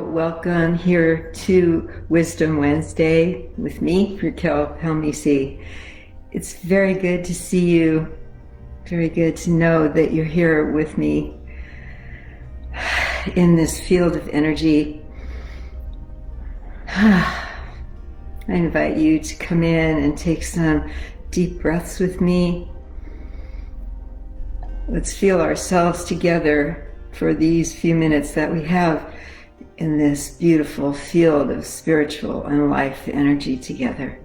welcome here to Wisdom Wednesday with me, Racquel Palmese. It's very good to see you. Very good to know that you're here with me in this field of energy. I invite you to come in and take some deep breaths with me. Let's feel ourselves together for these few minutes that we have in this beautiful field of spiritual and life energy together.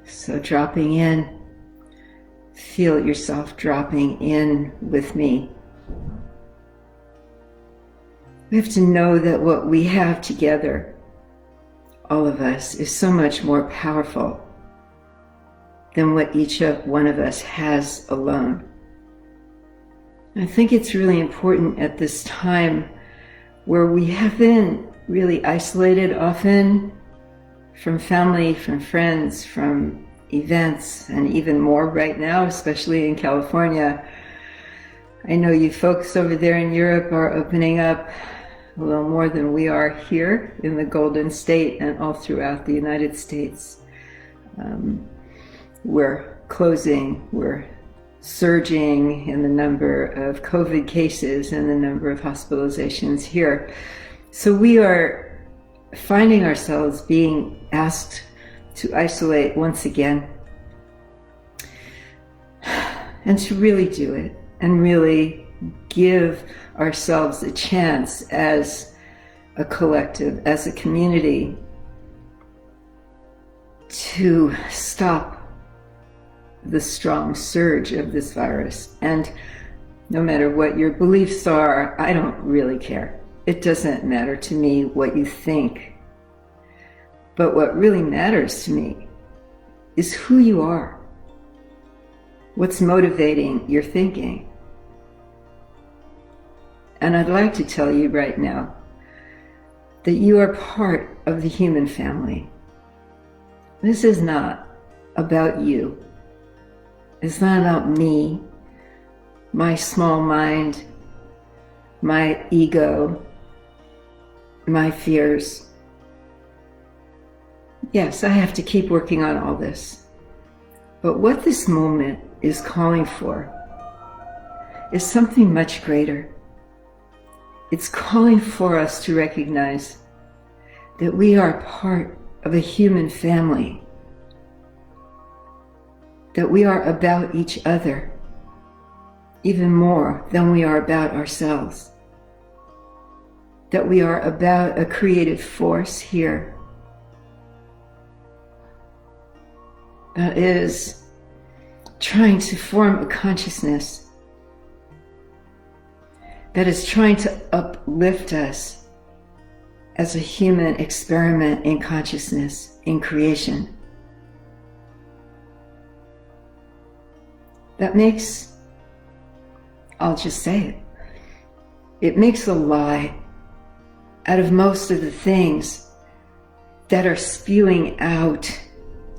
So dropping in, feel yourself dropping in with me. We have to know that what we have together, all of us, is so much more powerful than what each one of us has alone. I think it's really important at this time where we have been really isolated often from family, from friends, from events, and even more right now, especially in California. I know you folks over there in Europe are opening up a little more than we are here in the Golden State and all throughout the United States. We're closing, we're surging in the number of COVID cases and the number of hospitalizations here. So we are finding ourselves being asked to isolate once again and to really do it and really give ourselves a chance as a collective, as a community, to stop the strong surge of this virus. And no matter what your beliefs are, I don't really care. It doesn't matter to me what you think. But what really matters to me is who you are. What's motivating your thinking? And I'd like to tell you right now that you are part of the human family. This is not about you. It's not about me, my small mind, my ego, my fears. Yes, I have to keep working on all this. But what this moment is calling for is something much greater. It's calling for us to recognize that we are part of a human family, that we are about each other even more than we are about ourselves, that we are about a creative force here that is trying to form a consciousness, that is trying to uplift us as a human experiment in consciousness, in creation. That makes, I'll just say it makes a lie out of most of the things that are spewing out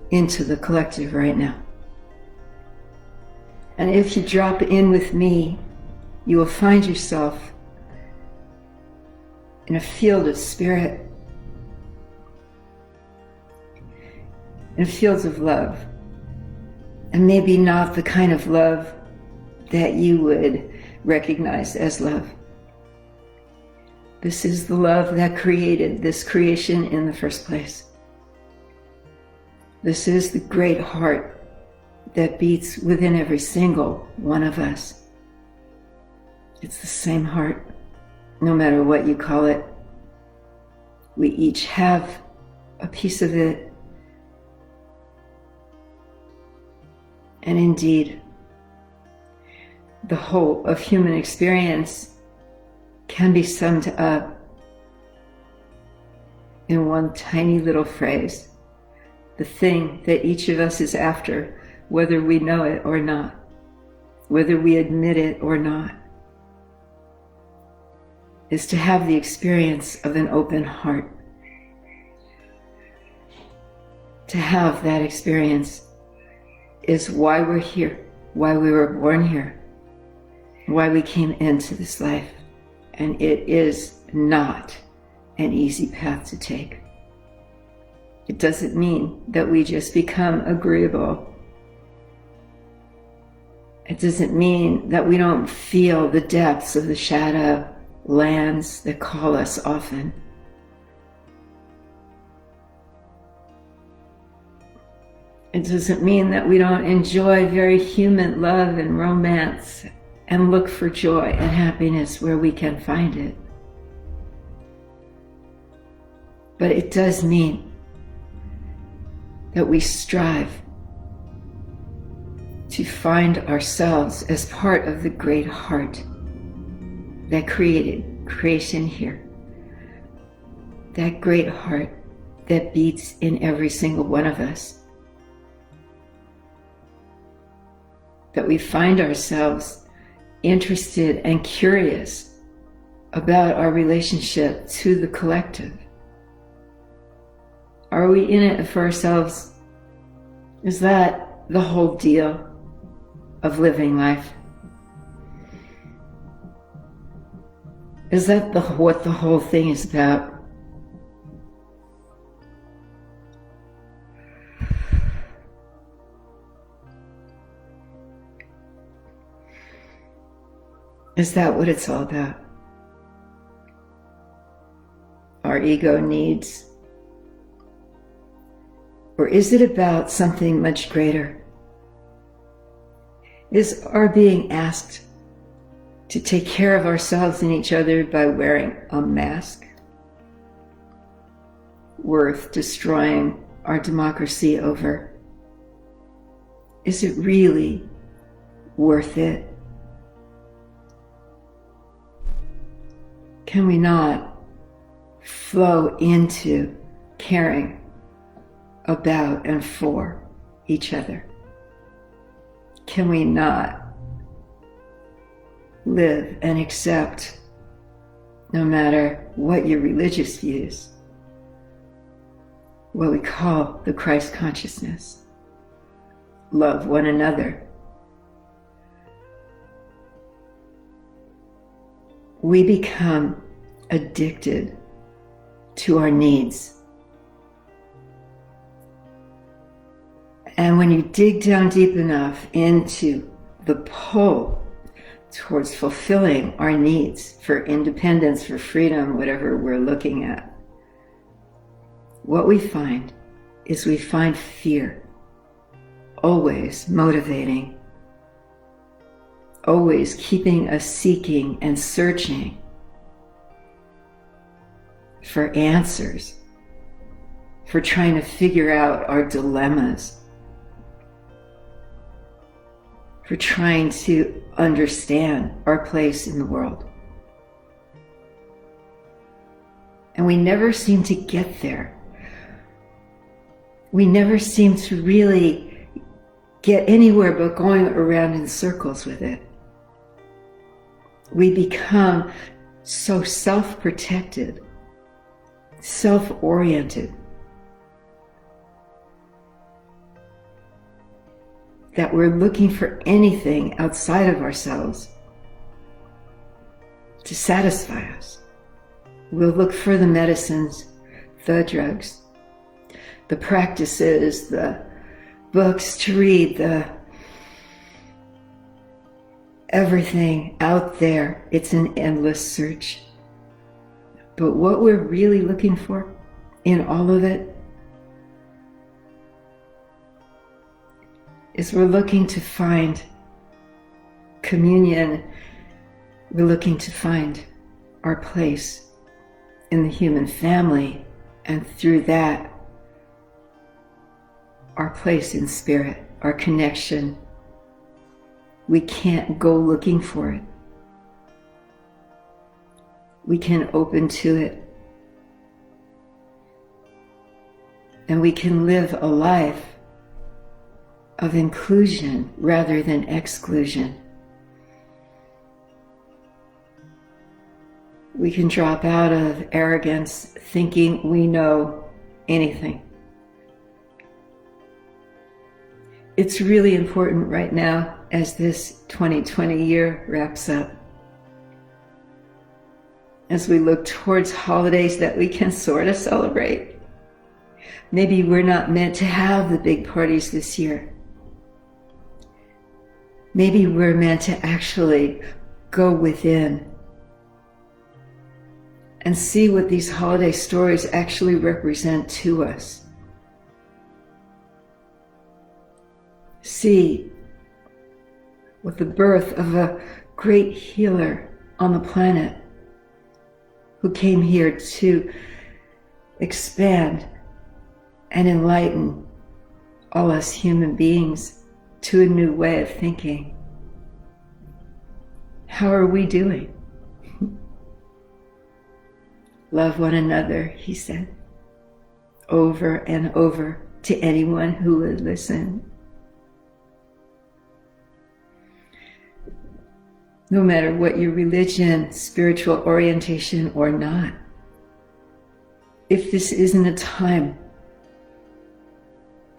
into the collective right now. And if you drop in with me, you will find yourself in a field of spirit, in fields of love. And maybe not the kind of love that you would recognize as love. This is the love that created this creation in the first place. This is the great heart that beats within every single one of us. It's the same heart, no matter what you call it. We each have a piece of it. And indeed, the whole of human experience can be summed up in one tiny little phrase: the thing that each of us is after, whether we know it or not, whether we admit it or not, is to have the experience of an open heart. To have that experience is why we're here, why we were born here. why we came into this life. And it is not an easy path to take. It doesn't mean that we just become agreeable. It doesn't mean that we don't feel the depths of the shadowlands that call us often. It doesn't mean that we don't enjoy very human love and romance and look for joy and happiness where we can find it. But it does mean that we strive to find ourselves as part of the great heart that created creation here. That great heart that beats in every single one of us. That we find ourselves interested and curious about our relationship to the collective. Are we in it for ourselves? Is that the whole deal of living life? Is that what the whole thing is about? Is that what it's all about? Our ego needs? Or is it about something much greater? Is our being asked to take care of ourselves and each other by wearing a mask worth destroying our democracy over? Is it really worth it? Can we not flow into caring about and for each other? Can we not live and accept, no matter what your religious views, what we call the Christ consciousness? Love one another. We become addicted to our needs. And when you dig down deep enough into the pull towards fulfilling our needs for independence, for freedom, whatever we're looking at, what we find is we find fear always motivating, always keeping us seeking and searching for answers, for trying to figure out our dilemmas, for trying to understand our place in the world. And we never seem to get there. We never seem to really get anywhere but going around in circles with it. We become so self-protected, self-oriented, that we're looking for anything outside of ourselves to satisfy us. We'll look for the medicines, the drugs, the practices, the books to read, the everything out there. It's an endless search. But what we're really looking for in all of it is we're looking to find communion. We're looking to find our place in the human family, and through that, our place in spirit, our connection. We can't go looking for it. We can open to it. And we can live a life of inclusion rather than exclusion. We can drop out of arrogance, thinking we know anything. It's really important right now as this 2020 year wraps up. As we look towards holidays that we can sort of celebrate. Maybe we're not meant to have the big parties this year. Maybe we're meant to actually go within and see what these holiday stories actually represent to us. See what the birth of a great healer on the planet who came here to expand and enlighten all us human beings to a new way of thinking. How are we doing? Love one another, he said, over and over to anyone who would listen. No matter what your religion, spiritual orientation, or not, if this isn't a time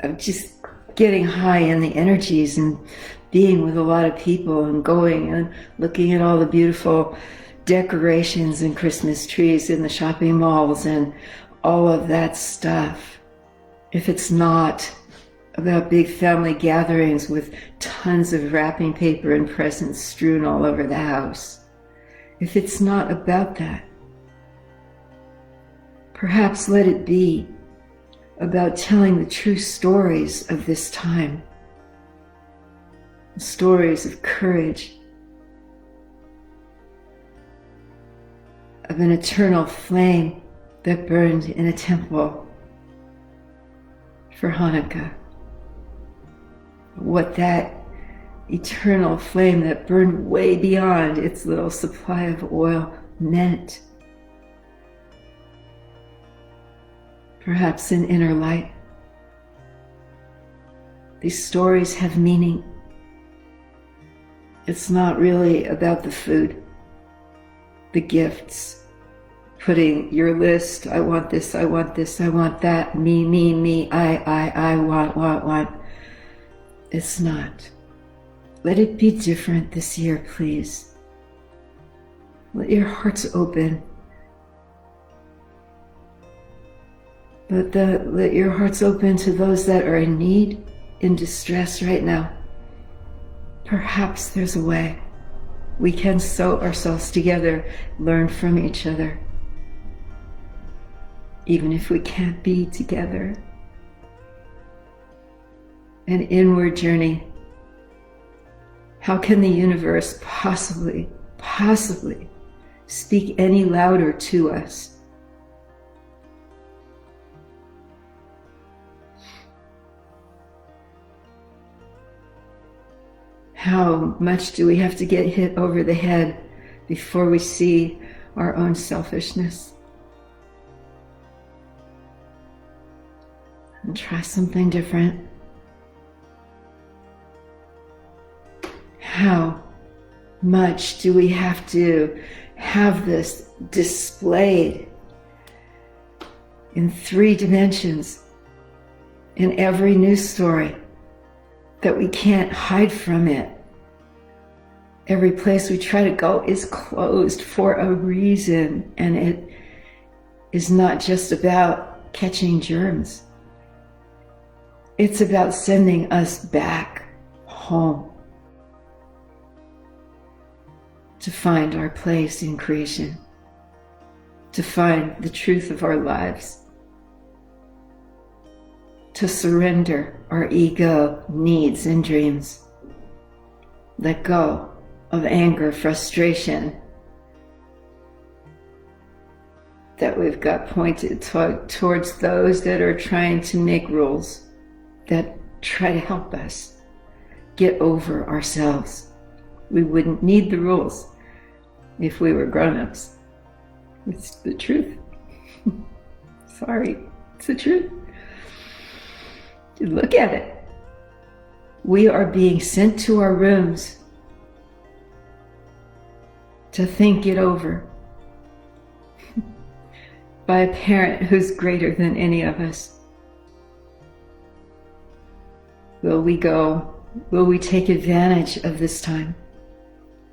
of just getting high in the energies and being with a lot of people and going and looking at all the beautiful decorations and Christmas trees in the shopping malls and all of that stuff, if it's not about big family gatherings with tons of wrapping paper and presents strewn all over the house, if it's not about that, perhaps let it be about telling the true stories of this time, stories of courage, of an eternal flame that burned in a temple for Hanukkah. What that eternal flame that burned way beyond its little supply of oil meant. Perhaps an inner light. These stories have meaning. It's not really about the food, the gifts, putting your list, I want this, I want this, I want that, me, I want. It's not. Let it be different this year, please. Let your hearts open. Let your hearts open to those that are in need, in distress right now. Perhaps there's a way we can sew ourselves together, learn from each other, even if we can't be together. An inward journey. How can the universe possibly speak any louder to us? How much do we have to get hit over the head before we see our own selfishness? And try something different. How much do we have to have this displayed in 3 dimensions in every news story that we can't hide from it? Every place we try to go is closed for a reason, and it is not just about catching germs. It's about sending us back home to find our place in creation, to find the truth of our lives, to surrender our ego, needs, and dreams. Let go of anger, frustration that we've got pointed towards those that are trying to make rules that try to help us get over ourselves. We wouldn't need the rules if we were grown-ups. It's the truth. Sorry, it's the truth. Look at it. We are being sent to our rooms to think it over by a parent who's greater than any of us. Will we go Will we take advantage of this time?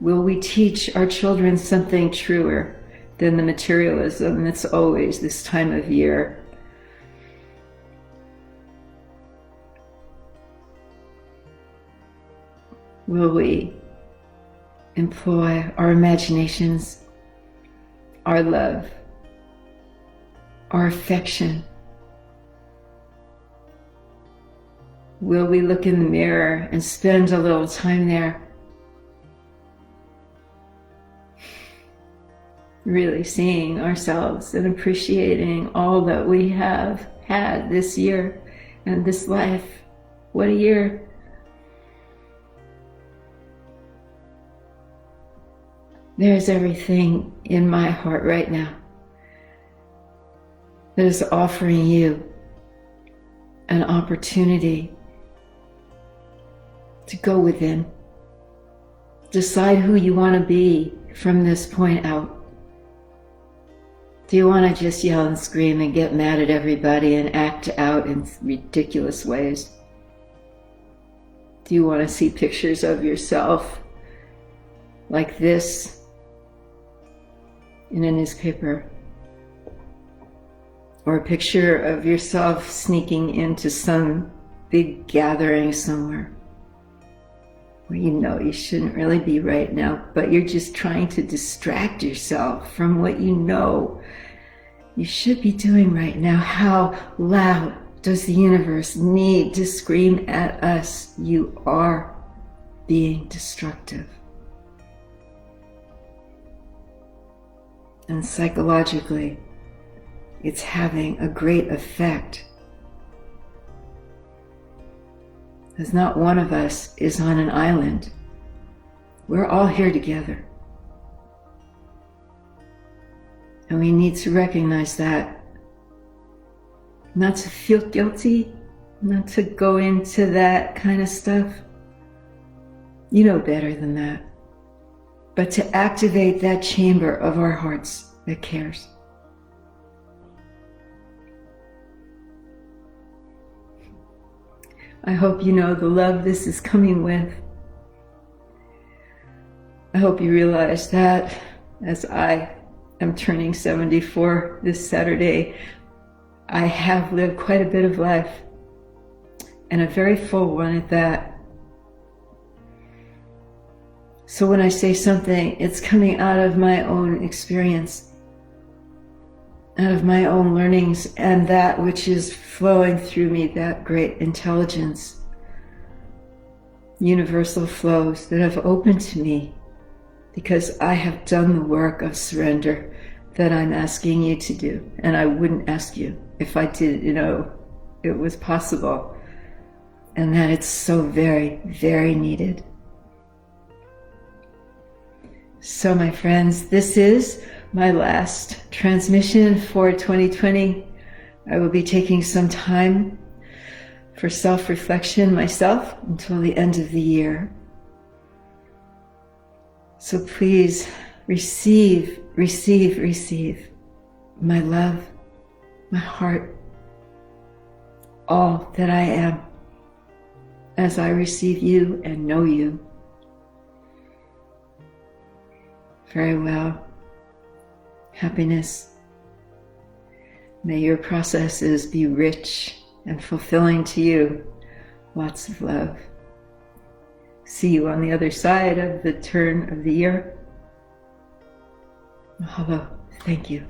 Will we teach our children something truer than the materialism that's always this time of year? Will we employ our imaginations, our love, our affection? Will we look in the mirror and spend a little time there, really seeing ourselves and appreciating all that we have had this year and this life? What a year. There's everything in my heart right now that is offering you an opportunity to go within. Decide who you want to be from this point out. Do you want to just yell and scream and get mad at everybody and act out in ridiculous ways? Do you want to see pictures of yourself like this in a newspaper? Or a picture of yourself sneaking into some big gathering somewhere where you know you shouldn't really be right now, but you're just trying to distract yourself from what you know you should be doing right now. How loud does the universe need to scream at us? You are being destructive. And psychologically, it's having a great effect. Because not one of us is on an island. We're all here together. And we need to recognize that. Not to feel guilty, not to go into that kind of stuff. You know better than that. But to activate that chamber of our hearts that cares. I hope you know the love this is coming with. I hope you realize that as I am turning 74 this Saturday, I have lived quite a bit of life, and a very full one at that. So when I say something, it's coming out of my own experience, out of my own learnings, and that which is flowing through me, that great intelligence, universal flows that have opened to me because I have done the work of surrender that I'm asking you to do. And I wouldn't ask you if I didn't know it was possible, and that it's so very, very needed. So my friends, this is my last transmission for 2020. I will be taking some time for self-reflection myself until the end of the year. So please receive my love, my heart, all that I am, as I receive you and know you. Very well. Happiness. May your processes be rich and fulfilling to you. Lots of love. See you on the other side of the turn of the year. Mahalo. Thank you.